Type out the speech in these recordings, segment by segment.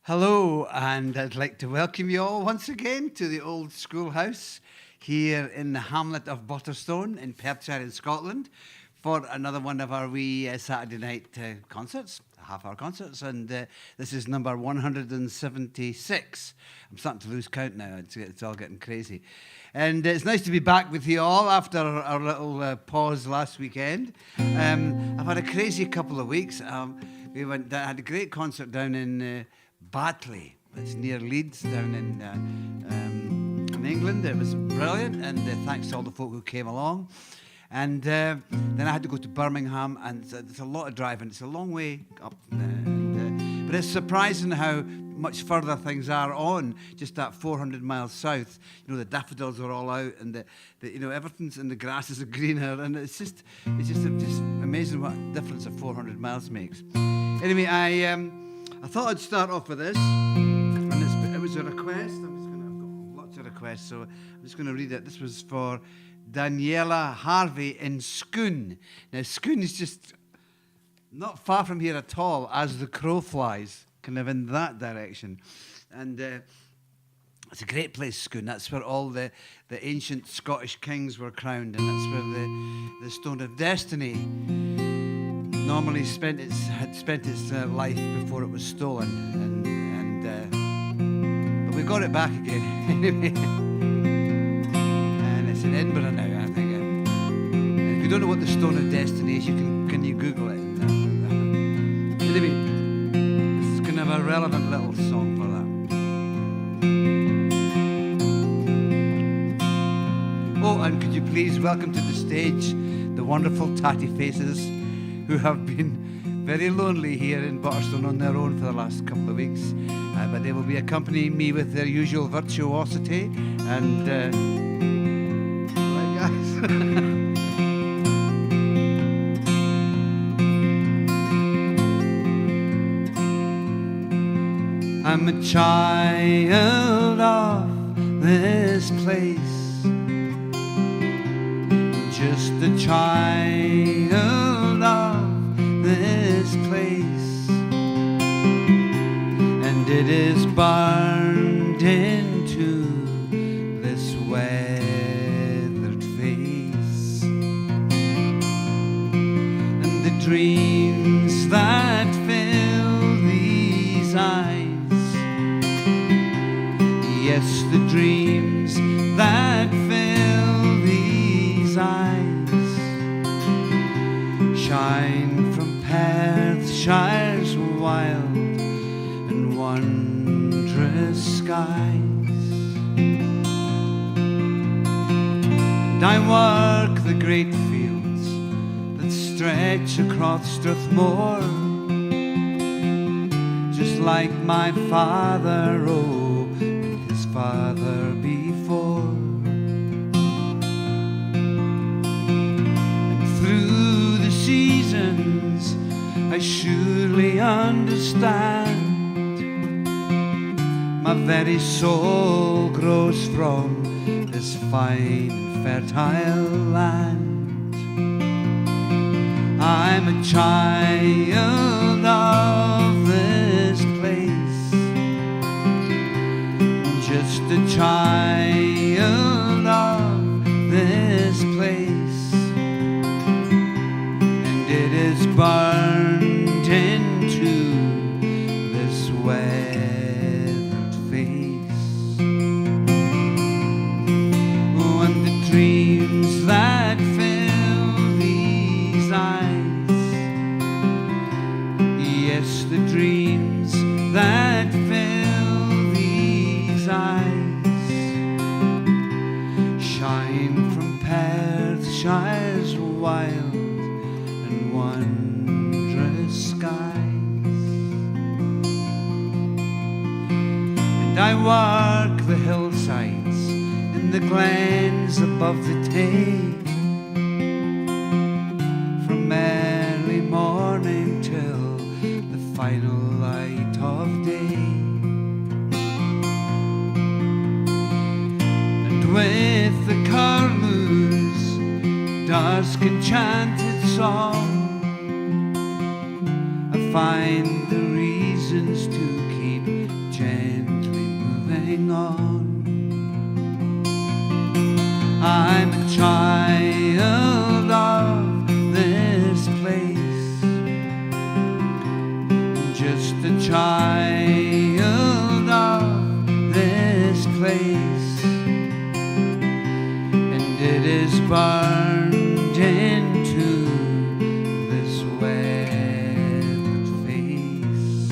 Hello, and I'd like to welcome you all once again to the old schoolhouse here in the hamlet of Butterstone in Perthshire in Scotland for another one of our wee Saturday night concerts, half-hour concerts, and this is number 176. I'm starting to lose count now. It's all getting crazy. And it's nice to be back with you all after our little pause last weekend. I've had a crazy couple of weeks. We had a great concert down in Batley. It's near Leeds, down in England. It was brilliant, and thanks to all the folk who came along. And then I had to go to Birmingham, and it's a lot of driving. It's a long way up, but it's surprising how much further things are on just that 400 miles south. You know, the daffodils are all out, and everything's, and the grasses are greener, and it's just amazing what difference a 400 miles makes. Anyway, I thought I'd start off with this, and it was a request. I've got lots of requests, so I'm just going to read it. This was for Daniela Harvey in Scone. Now, Scone is just not far from here at all, as the crow flies, kind of in that direction. And it's a great place, Scone. That's where all the ancient Scottish kings were crowned, and that's where the Stone of Destiny normally had spent its life before it was stolen, but we got it back again anyway. And it's in Edinburgh now, I think. And if you don't know what the Stone of Destiny is, can you Google it? Anyway, this is kind of a relevant little song for that. Oh, and could you please welcome to the stage the wonderful Tatty faces, who have been very lonely here in Butterstone on their own for the last couple of weeks. But they will be accompanying me with their usual virtuosity. And, right, guys. I'm a child of this place, just a child of this place, and it is burned into this weathered face, and the dreams that fill these eyes, yes, the dreams that fill these eyes, shine from Perthshire's wild and wondrous skies. And I work the great fields that stretch across Strathmore, just like my father, oh, and his father before. And through the seasons I surely understand, my very soul grows from this fine and fertile land. I'm a child of this place, just a child of this place, and it is burned into this weathered face. Oh, and the dreams that fill these eyes, yes, the dreams that fill these eyes, shine from Perthshire's wild and wondrous skies. And I work the hillsides in the glens above the Tay, from early morning till the final light of day. And with the curlew's dusk enchanted song, I find the reasons to keep hang on. I'm a child of this place, just a child of this place, and it is burned into this weathered face,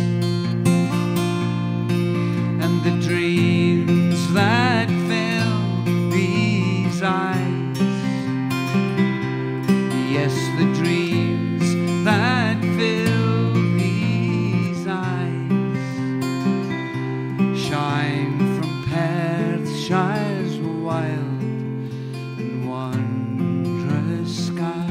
and the dreams that fill these eyes, yes, the dreams that fill these eyes, shine from Perthshire's wild and wondrous skies.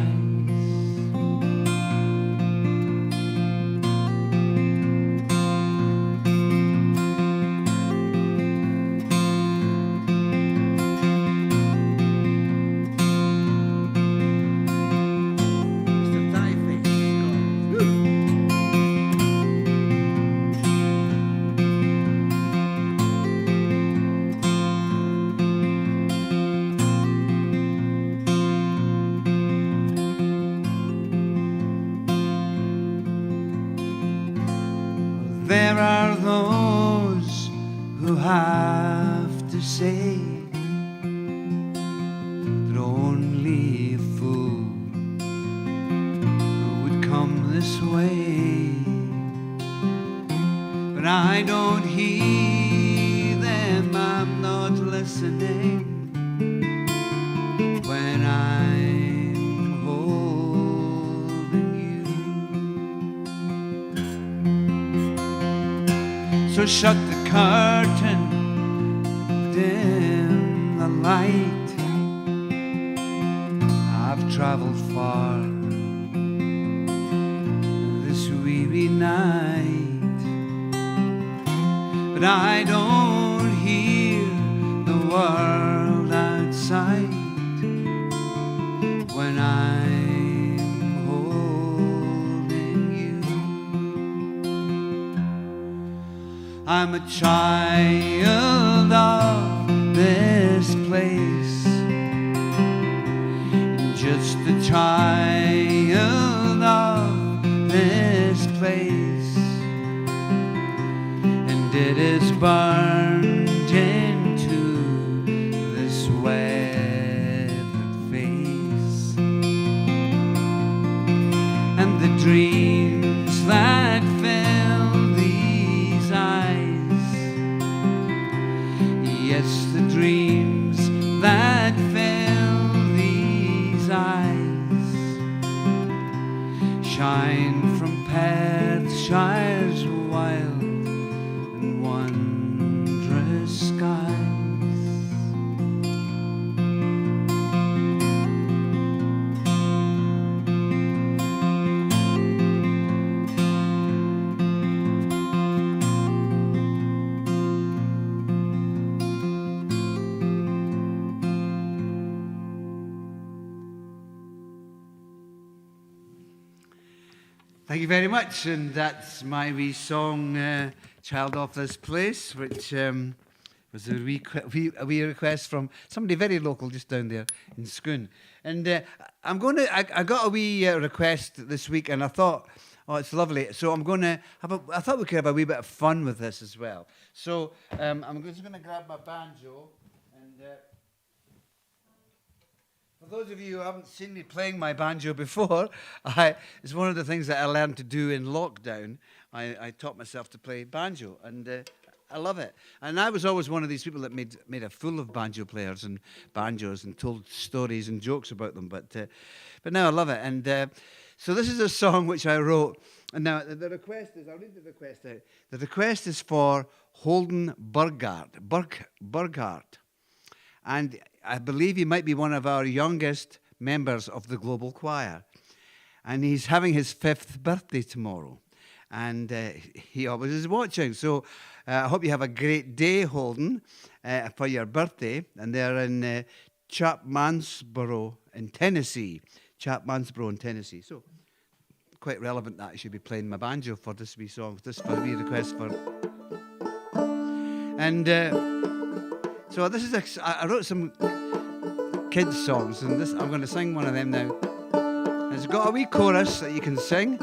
Mr. Tatty. There are those who have to say that only a fool would come this way, but I don't hear them, I'm not listening when I'm holding you. So shut the curtain, dim the light. I've traveled far this weary night, but I don't hear the world outside when I'm holding you. I'm a child of this place, just a child of this place, and it is burned into this weathered face, and the dreams that fill these eyes, yes, the dreams that fill these eyes, shine from Perthshire's wild and wondrous skies. Thank you very much, and that's my wee song, Child of This Place, which was a wee request from somebody very local just down there in Scone. And I got a wee request this week, and I thought, oh, it's lovely. So I thought we could have a wee bit of fun with this as well. So I'm just going to grab my banjo, and for those of you who haven't seen me playing my banjo before, it's one of the things that I learned to do in lockdown. I taught myself to play banjo, and I love it. And I was always one of these people that made a fool of banjo players and banjos and told stories and jokes about them. But now I love it. And so this is a song which I wrote. And now the request is, I'll read the request out. The request is for Holden Burghardt. And I believe he might be one of our youngest members of the Global Choir. And he's having his 5th birthday tomorrow. And he always is watching. So I hope you have a great day, Holden, for your birthday. And they're in Chapmansboro in Tennessee. So quite relevant that I should be playing my banjo for this wee song, this wee request for. And So this is I wrote some kids songs, and I'm going to sing one of them now. It's got a wee chorus that you can sing.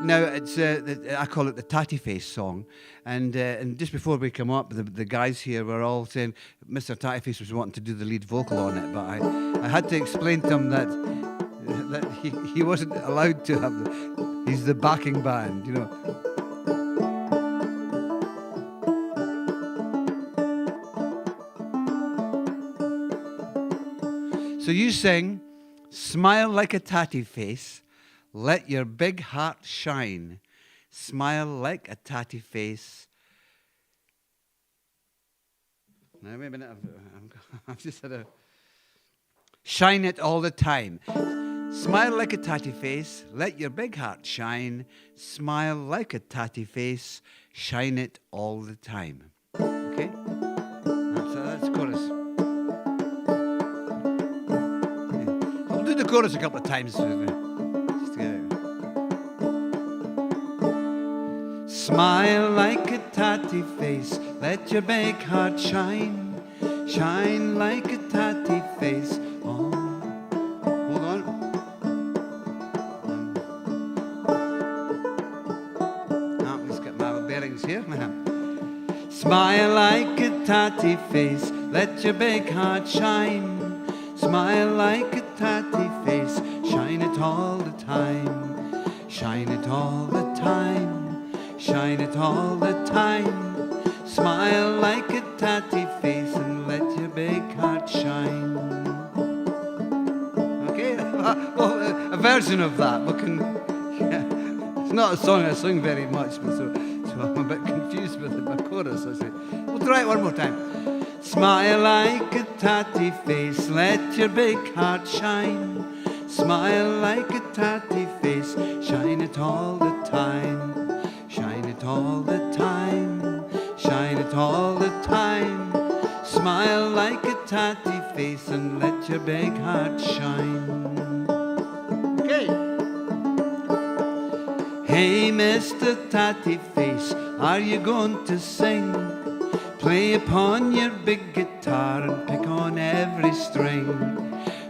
Now it's I call it the Tatty Face song, and just before we come up, the guys here were all saying Mr. Tatty Face was wanting to do the lead vocal on it, but I had to explain to him that he wasn't allowed to have he's the backing band, you know. So you sing, smile like a tatty face, let your big heart shine. Smile like a tatty face. Now, wait a minute, I've just had a... Shine it all the time. Smile like a tatty face, let your big heart shine. Smile like a tatty face, shine it all the time. Okay? That's chorus. I'll do the chorus a couple of times. Just together. Smile like a tatty face, let your big heart shine. Shine like a tatty face. Oh, hold on. Let's get my bearings here. Smile like a tatty face, let your big heart shine. Smile like a tatty face, shine it all the time. Shine it all the time. Shine it all the time. Smile like a tatty face and let your big heart shine. Okay, well, a version of that. It's not a song I sing very much, but so I'm a bit confused with the chorus. I say, we'll try it one more time. Smile like a tatty face, let your big heart shine. Smile like a tatty face, shine it all the time. Shine it all the time. Shine it all the time. Smile like a tatty face and let your big heart shine. Okay. Hey, Mr. Tatty Face, are you going to sing? Play upon your big guitar and pick on every string.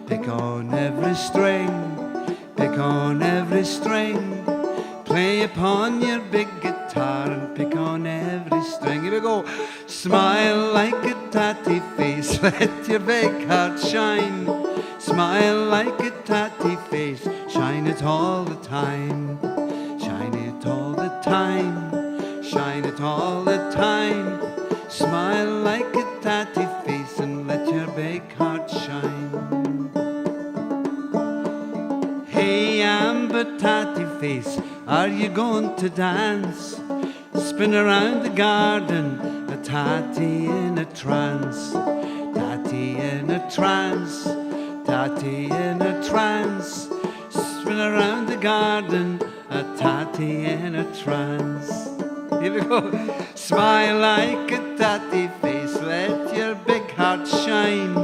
Pick on every string. Pick on every string. Play upon your big guitar and pick on every string. Here we go. Smile like a tatty face, let your big heart shine. Smile like a tatty face, shine it all the time. Shine it all the time. Shine it all the time. Smile like a tatty face and let your big heart shine. Hey, Amber Tatty Face, are you going to dance? Spin around the garden, a tatty in a trance. Tatty in a trance. Tatty in a trance. Spin around the garden, a tatty in a trance. Here we go. Smile like a tatty face, let your big heart shine.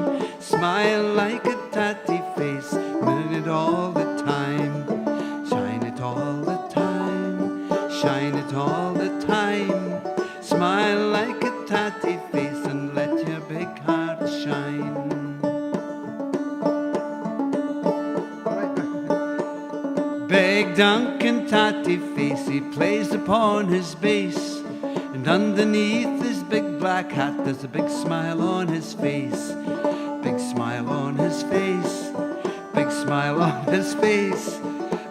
Smile like a tatty face, win it all the time. Shine it all the time. Shine it all the time. Smile like a tatty face and let your big heart shine. Big Duncan Tatty Face, he plays upon his bass, and underneath his big black hat there's a big smile on his face. Big smile on his face. Big smile on his face.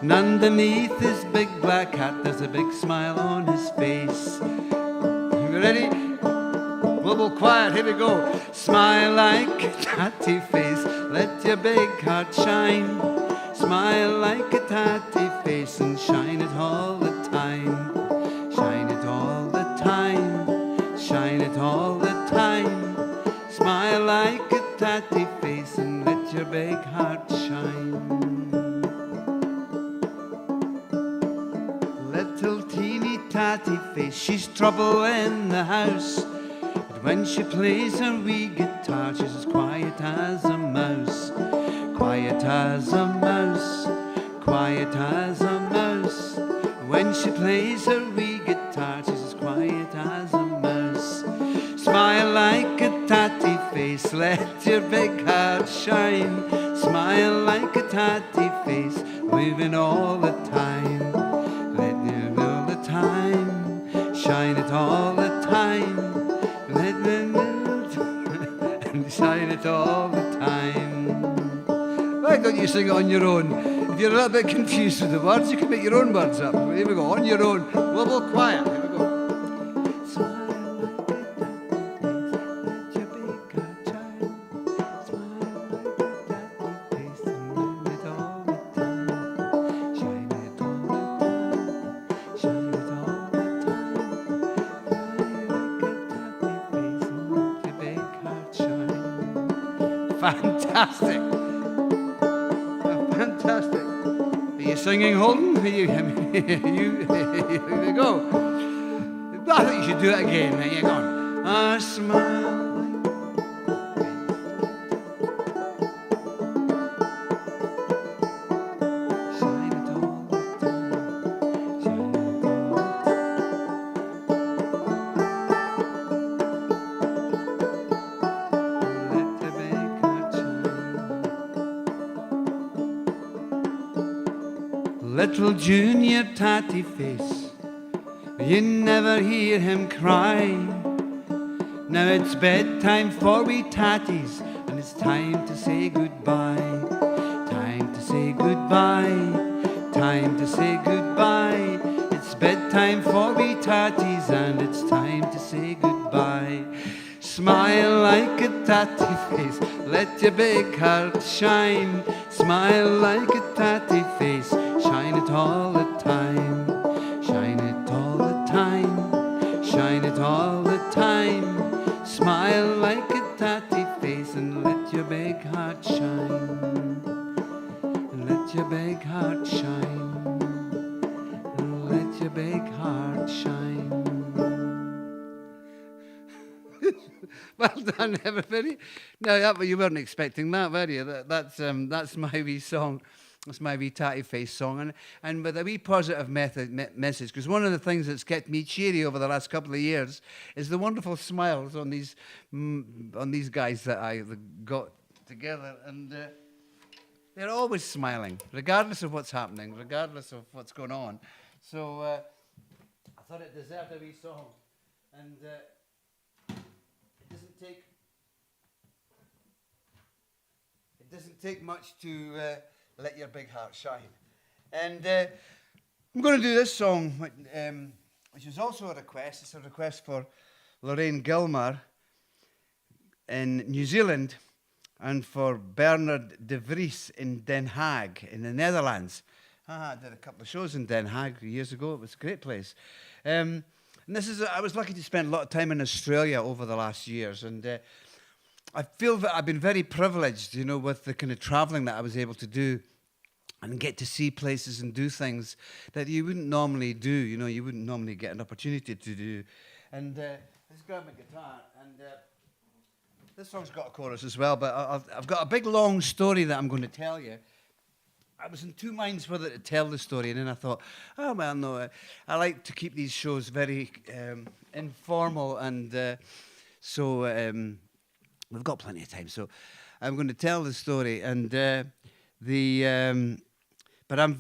And underneath his big black hat there's a big smile on his face. You ready? Global quiet, here we go. Smile like a tatty face, let your big heart shine. Smile like a tatty face and shine it all the time. Shine it all the time. Shine it all the time. Smile like a tatty face and let your big heart shine. Little teeny tatty face, she's trouble in the house. But when she plays her wee guitar, she's as quiet as a mouse. Quiet as a mouse, quiet as a mouse. When she plays her wee guitar, she's as quiet as a mouse. Smile like a tatty face, tatty face, moving all the time. Let it all the time, shine it all the time. Let it and shine it all the time. Why don't you sing it on your own? If you're a little bit confused with the words, you can make your own words up. Here we go, on your own. Level quiet. Here we go. Smile like a tatty face, let your big heart shine. Smile like a tatty face, and shine it all the time. Shine it all the time. Shine it all the time. Smile like a tatty face, and let your big heart shine. Fantastic. Fantastic. Are you singing, Holden? Here we go. I think you should do it again. There you go. A smile. Shine it all the time. Shine it all the time. Let your big heart shine. Little junior tatty face, you never hear him cry. Now it's bedtime for we tatties, and it's time to say goodbye. Time to say goodbye. Time to say goodbye. It's bedtime for we tatties, and it's time to say goodbye. Smile like a tatty face, let your big heart shine. Smile like a tatty face, shine it all the time. Shine it all the time. Shine it all the time. Smile like a tatty face and let your big heart shine. And let your big heart shine. And let your big heart shine. Well done, everybody. No, you weren't expecting that, were you? That's my wee song. That's my wee tatty face song, and with a wee positive message. Because one of the things that's kept me cheery over the last couple of years is the wonderful smiles on these guys that I got together, and they're always smiling, regardless of what's happening, regardless of what's going on. So I thought it deserved a wee song, and it doesn't take much to let your big heart shine. And I'm going to do this song, which is also a request. It's a request for Lorraine Gilmer in New Zealand and for Bernard de Vries in Den Haag in the Netherlands. I did a couple of shows in Den Haag years ago. It was a great place. And I was lucky to spend a lot of time in Australia over the last years, and I feel that I've been very privileged, with the kind of traveling that I was able to do and get to see places and do things that you wouldn't normally do, you wouldn't normally get an opportunity to do. And let's grab my guitar, and this song's got a chorus as well, but I've got a big long story that I'm going to tell you. I was in two minds whether to tell the story, and then I thought, oh, well, no, I like to keep these shows very informal, and so we've got plenty of time. So I'm going to tell the story, and but I'm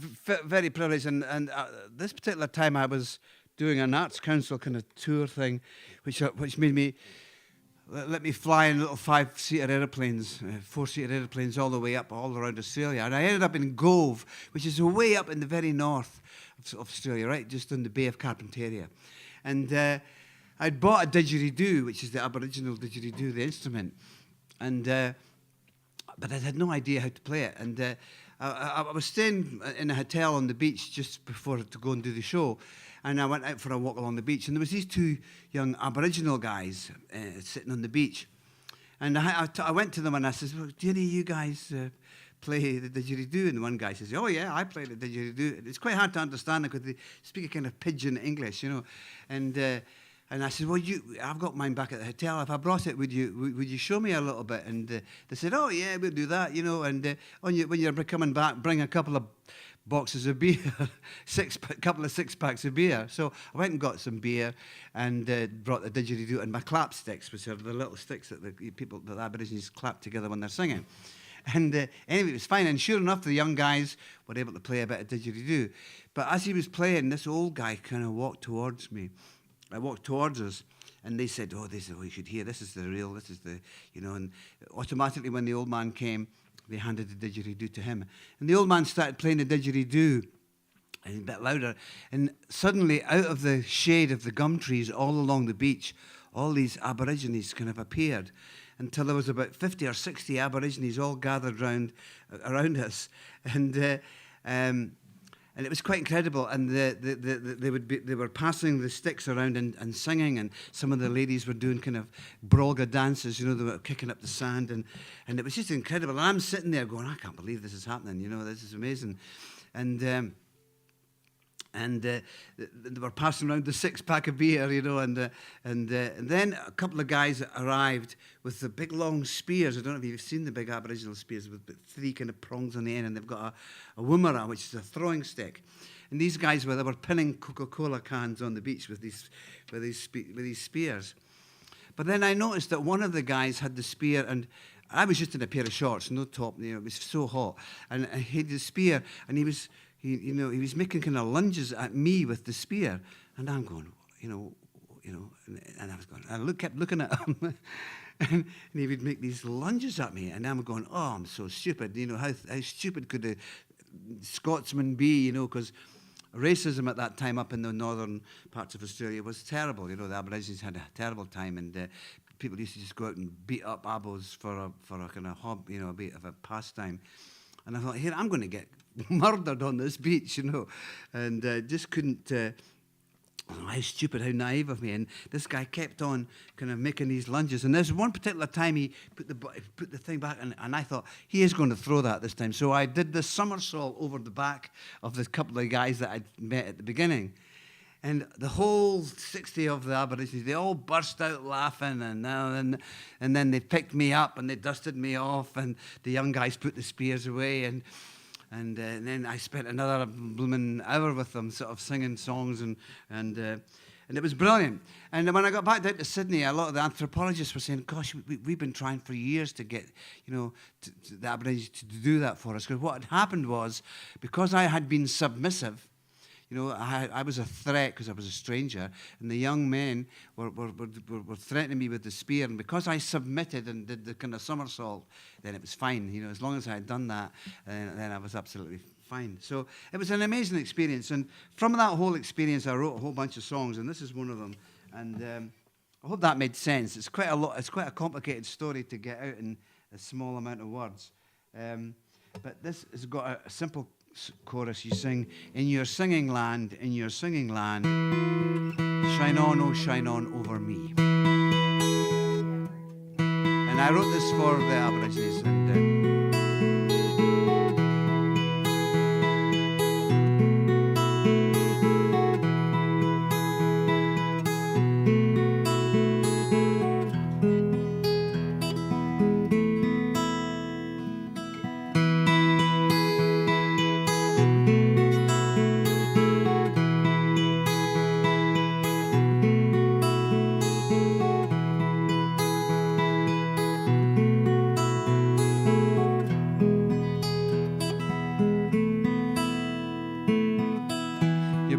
very privileged, and this particular time I was doing an Arts Council kind of tour thing, which made me let me fly in little 5-seater airplanes, 4-seater airplanes all the way up, all around Australia. And I ended up in Gove, which is way up in the very north of Australia, right, just on the Bay of Carpentaria. And I'd bought a didgeridoo, which is the Aboriginal didgeridoo, the instrument. And but I had no idea how to play it. And I was staying in a hotel on the beach just before to go and do the show. And I went out for a walk along the beach, and there was these two young Aboriginal guys sitting on the beach. And I went to them and I said, well, do any of you guys play the didgeridoo? And the one guy says, oh yeah, I play the didgeridoo. It's quite hard to understand because they speak a kind of pidgin English, And I said, well, I've got mine back at the hotel. If I brought it, would you show me a little bit? And they said, oh yeah, we'll do that, And when you're coming back, bring a couple of boxes of beer, couple of 6-packs of beer. So I went and got some beer and brought the didgeridoo and my clap sticks, which are the little sticks that the Aborigines clap together when they're singing. And anyway, it was fine. And sure enough, the young guys were able to play a bit of didgeridoo. But as he was playing, this old guy kind of walked towards me. I walked towards us. And they said, oh, this is what you should hear. This is the real, this is the, and automatically when the old man came, they handed the didgeridoo to him. And the old man started playing the didgeridoo a bit louder. And suddenly, out of the shade of the gum trees all along the beach, all these Aborigines kind of appeared until there was about 50 or 60 Aborigines all gathered around us. And it was quite incredible, and they were passing the sticks around and singing, and some of the ladies were doing kind of brolga dances, they were kicking up the sand, and it was just incredible. And I'm sitting there going, I can't believe this is happening, this is amazing. And they were passing around the six-pack of beer, and then a couple of guys arrived with the big long spears. I don't know if you've seen the big Aboriginal spears with three kind of prongs on the end, and they've got a woomera, which is a throwing stick. And these guys they were pinning Coca-Cola cans on the beach with these spears. But then I noticed that one of the guys had the spear, and I was just in a pair of shorts, no top. It was so hot, and he had the spear, and he was making kind of lunges at me with the spear, and I'm going, and I was going, kept looking at him, and he would make these lunges at me, and I'm going, oh, I'm so stupid. How stupid could a Scotsman be? Because racism at that time up in the northern parts of Australia was terrible. The Aborigines had a terrible time, and people used to just go out and beat up abos for a kind of hobby, a bit of a pastime. And I thought, here, I'm going to get murdered on this beach, and just couldn't, how stupid, how naive of me. And this guy kept on kind of making these lunges. And there's one particular time he put the thing back, and I thought, he is going to throw that this time. So I did the somersault over the back of the couple of guys that I'd met at the beginning. And the whole 60 of the Aborigines, they all burst out laughing, and then they picked me up and they dusted me off, and the young guys put the spears away, and then I spent another blooming hour with them, sort of singing songs, and it was brilliant. And when I got back down to Sydney, a lot of the anthropologists were saying, "Gosh, we've been trying for years to get, the Aborigines to do that for us." Because what had happened was, because I had been submissive. I was a threat because I was a stranger, and the young men were threatening me with the spear. And because I submitted and did the kind of somersault, then it was fine. As long as I had done that, then I was absolutely fine. So it was an amazing experience. And from that whole experience, I wrote a whole bunch of songs, and this is one of them. And I hope that made sense. It's quite a lot. It's quite a complicated story to get out in a small amount of words. But this has got a simple chorus. You sing, in your singing land, shine on, oh shine on over me. And I wrote this for the Aborigines, and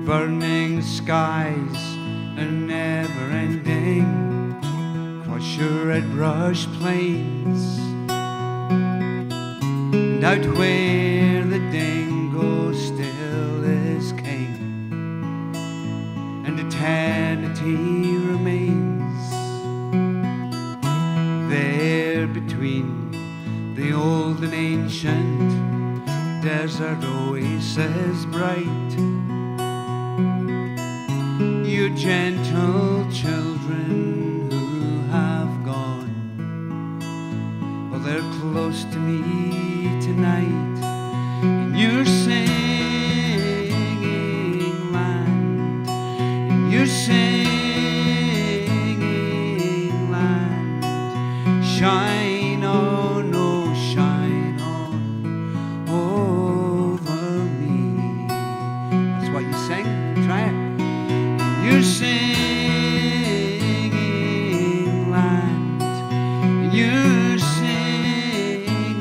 burning skies are never ending, cross your red brush plains, and out where the dingo still is king, and eternity remains there between the old and ancient desert oasis bright. Your gentle children who have gone, well, they're close to me tonight. In your singing land, in your singing land, shine on, oh shine on over me. That's what you sing. Try it. Your singing land, your singing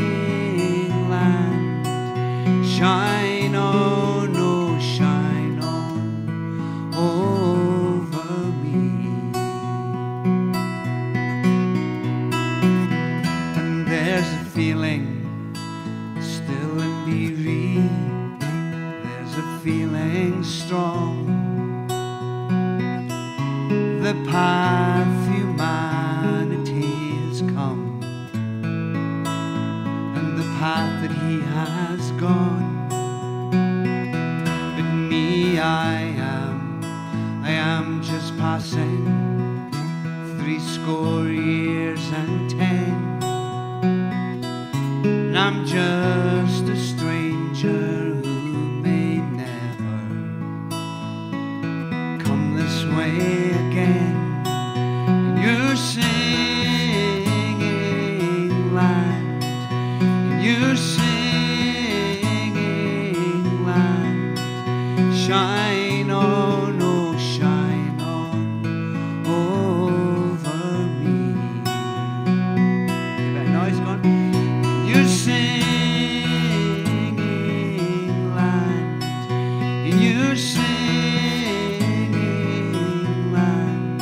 standing strong. The path humanity has come, and the path that he has gone. But me, I am just passing 70 years and 10. And I'm just a stranger who may never come this way again. And you're singing land, and you're singing land. Shine on, oh shine on over me. Hear that noise going? You're singing land, and you're singing land.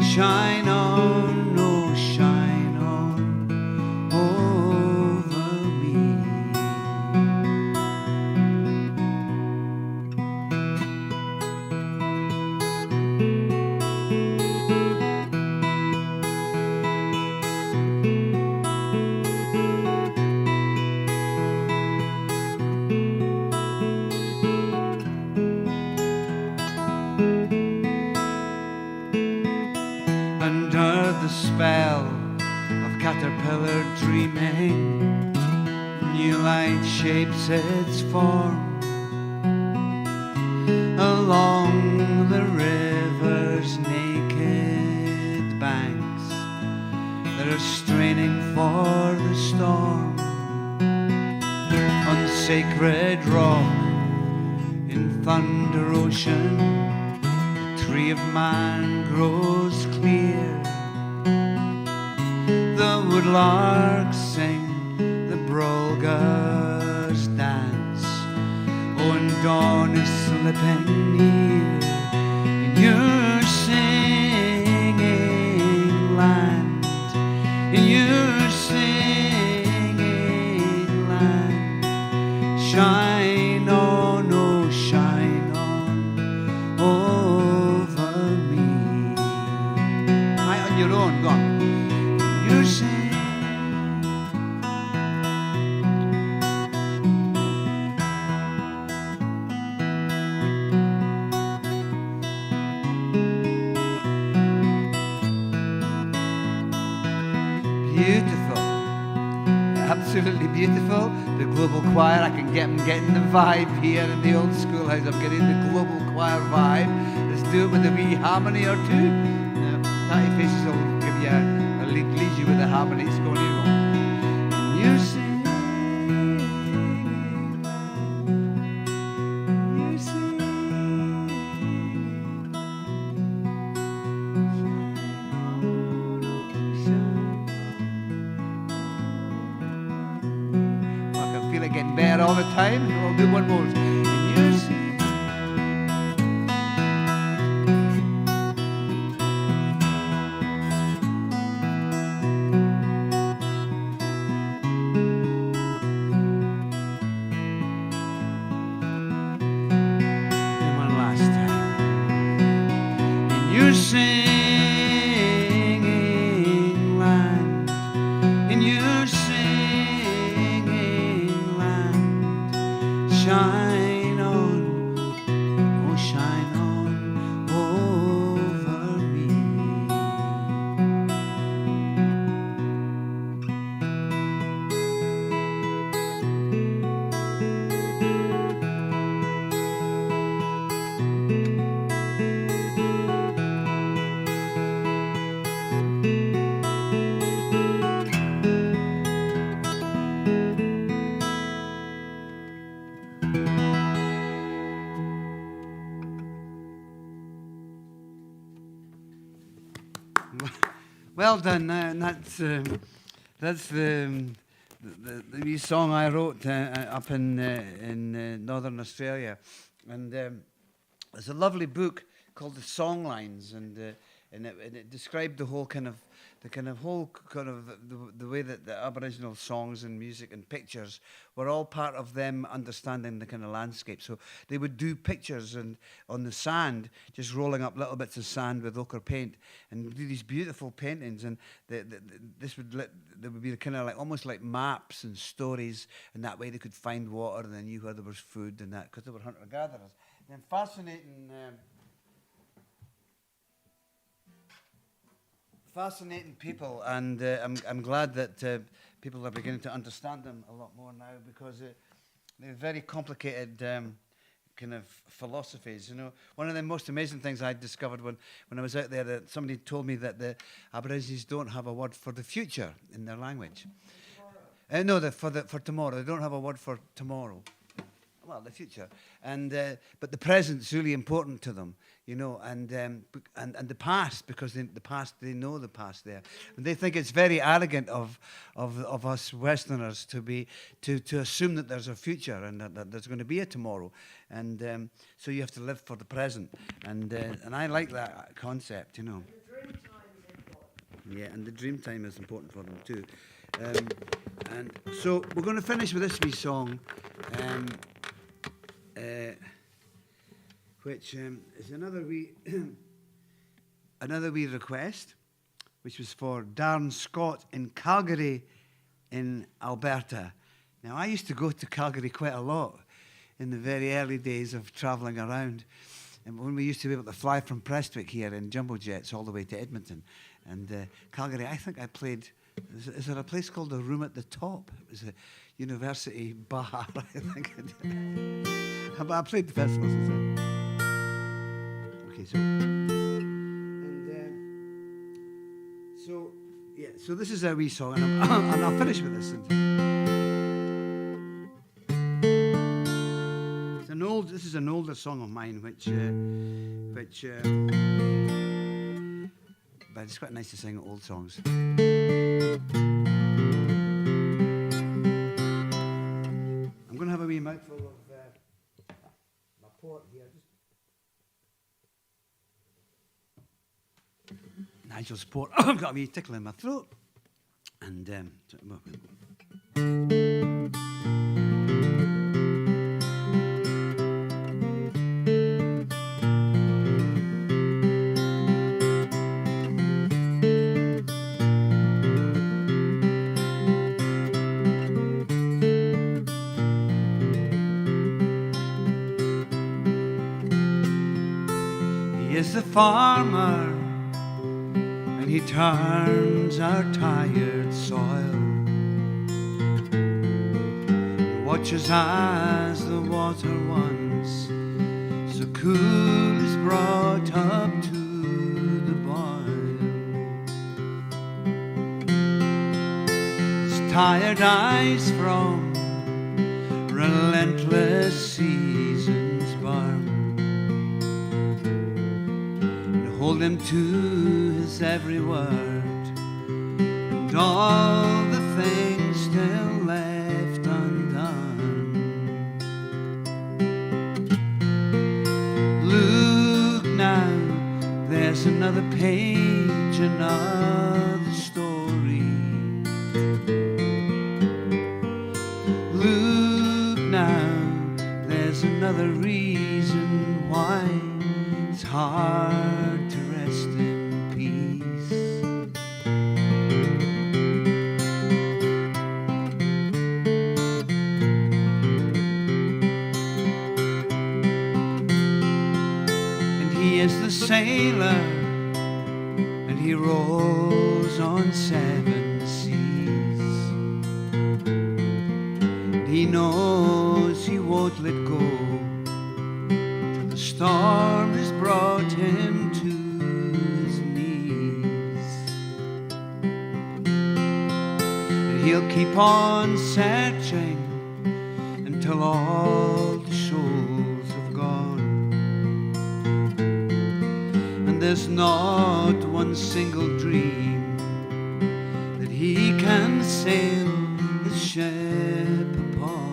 Shine on, oh shine on over me. Under the spell of caterpillar dreaming, new light shapes its form along the river's naked banks that are straining for the storm. On sacred rock in thunder ocean, the tree of man grows clear. The woodlarks sing, the brolgers dance. Oh, and dawn is slipping near, and you're singing land, and you're singing land. Shine on, oh shine on over me. Right on your own, go on. You're singing. Beautiful, absolutely beautiful. The global choir, I can get them getting the vibe here in the old schoolhouse. I'm getting the global choir vibe. Let's do it with a wee harmony or two. Tatty Faces will give you a lead you with the harmony. It's going to go. You sing, you sing. I can feel it getting better all the time. We'll do one more. You sing. You're singing land, and you're singing land. Shine on, oh shine on over me. Well done, and that's the wee song I wrote up in Northern Australia, and there's a lovely book called The Songlines, and it described the whole kind of the kind of whole kind of the way that the Aboriginal songs and music and pictures were all part of them understanding the kind of landscape. So they would do pictures and on the sand, just rolling up little bits of sand with ochre paint, and do these beautiful paintings. And there would be kind of like almost like maps and stories, and that way they could find water and they knew where there was food and that, because they were hunter gatherers. And fascinating people, and I'm glad that people are beginning to understand them a lot more now, because they're very complicated kind of philosophies. You know, one of the most amazing things I discovered when I was out there, that somebody told me that the Aborigines don't have a word for the future in their language. No, for tomorrow. They don't have a word for tomorrow. Well, the future, and but the present's really important to them, you know, and the past, because they know the past there, and they think it's very arrogant of us Westerners to assume that there's a future and that there's going to be a tomorrow, and so you have to live for the present, and I like that concept, you know. Yeah, and the dream time is important for them too, and so we're going to finish with this wee song. Which is another wee request, which was for Darren Scott in Calgary in Alberta. Now, I used to go to Calgary quite a lot in the very early days of travelling around, and when we used to be able to fly from Prestwick here in jumbo jets all the way to Edmonton. And Calgary, I think I played, is there a place called the Room at the Top? It was a university bar, I think. But I played the festivals and stuff. Okay, so this is a wee song, and I'll finish with this. This is an older song of mine, but it's quite nice to sing old songs. I'm going to have a wee mouthful of my port here. Nigel's port. I've got a wee tickle in my throat. And he is the farmer, and he turns our tired soil, and watches as the water once so cool is brought up to the boil. His tired eyes from relentless seasons burn, hold him to his every word, and all the things still left undone. Look now, there's another page, another story. Look now, there's another reason why it's hard to rest in peace. And he is the sailor, and he rows on 7 seas. And he knows he won't let go till the storm has brought him to his knees. And he'll keep on searching until all the souls have gone, and there's not one single dream that he can sail his ship upon.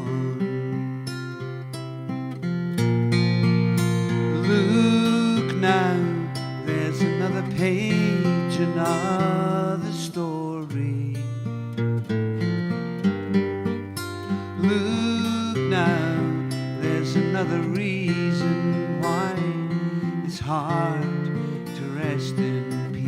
Look now, there's another page, another story. another reason why it's hard to rest in peace.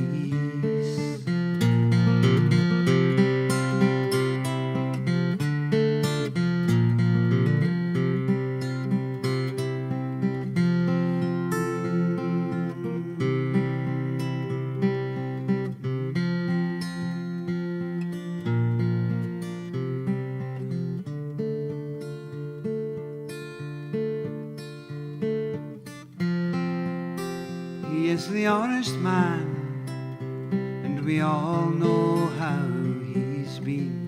He is the honest man, and we all know how he's been.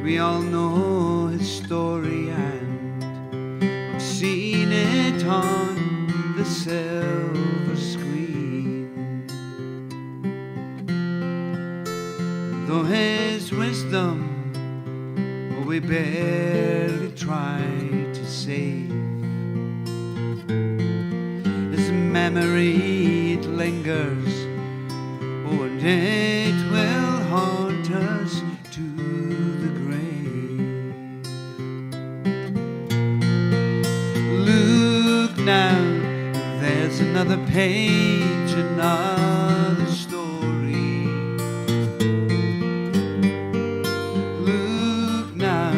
We all know his story, and we've seen it on the silver screen. Though his wisdom, we barely try to save, his memory, it lingers, oh, and it will haunt us to the grave. Look now, there's another page, another story. Look now,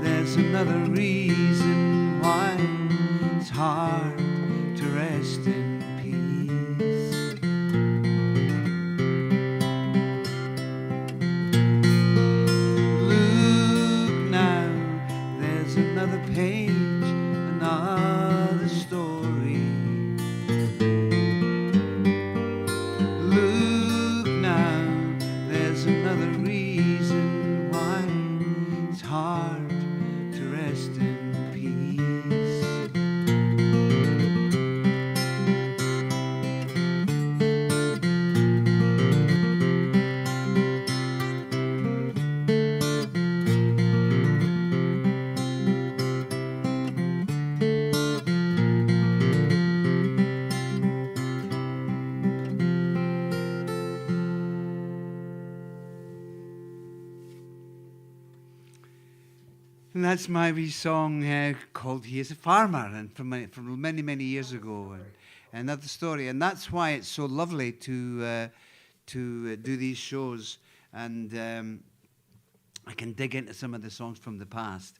there's another reason why it's hard to rest in peace. Look now, there's another page, another story. Look now, there's another reason why it's hard to rest in peace. And that's my wee song called He is a Farmer, and from many, many years ago, and another story. And that's why it's so lovely to do these shows, and I can dig into some of the songs from the past.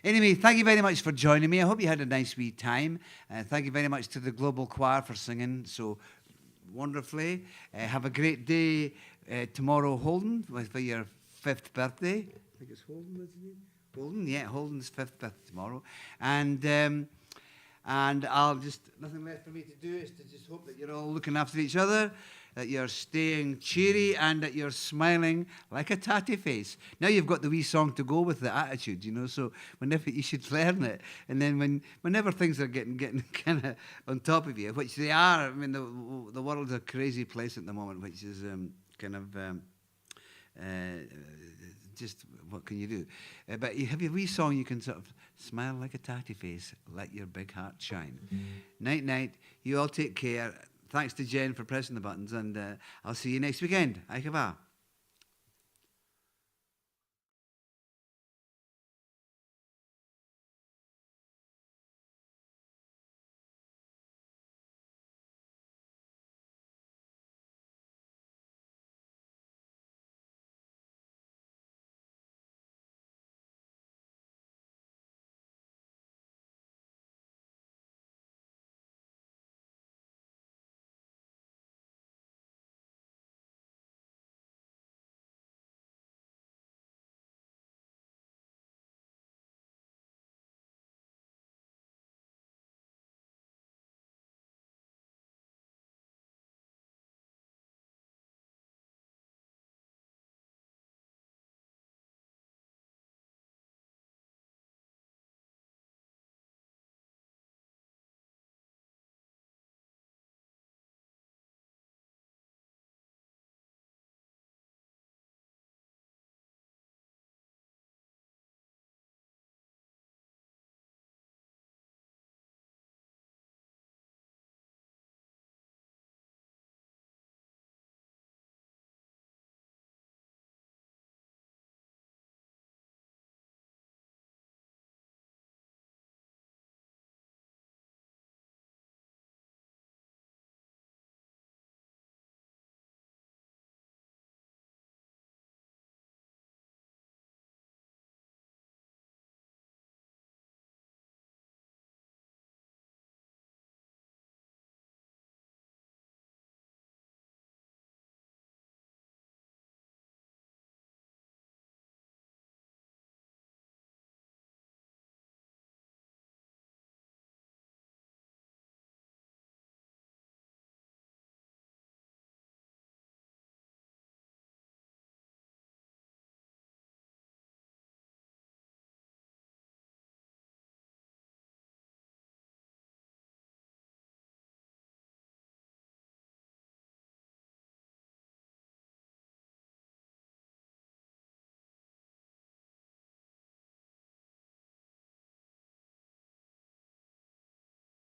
Anyway, thank you very much for joining me. I hope you had a nice wee time. Thank you very much to the Global Choir for singing so wonderfully. Have a great day tomorrow, Holden, for your 5th birthday. I think it's Holden, what's his name? Holden, yeah, Holden's 5th birthday tomorrow. And I'll just, nothing left for me to do is to just hope that you're all looking after each other, that you're staying cheery, and that you're smiling like a tatty face. Now you've got the wee song to go with the attitude, you know, so whenever you should learn it. And then whenever things are getting kind of on top of you, which they are, I mean, the world's a crazy place at the moment, which is kind of... just what can you do? But you have a wee song, you can sort of smile like a tatty face, let your big heart shine. Night, night. You all take care. Thanks to Jen for pressing the buttons, and I'll see you next weekend. Aikava.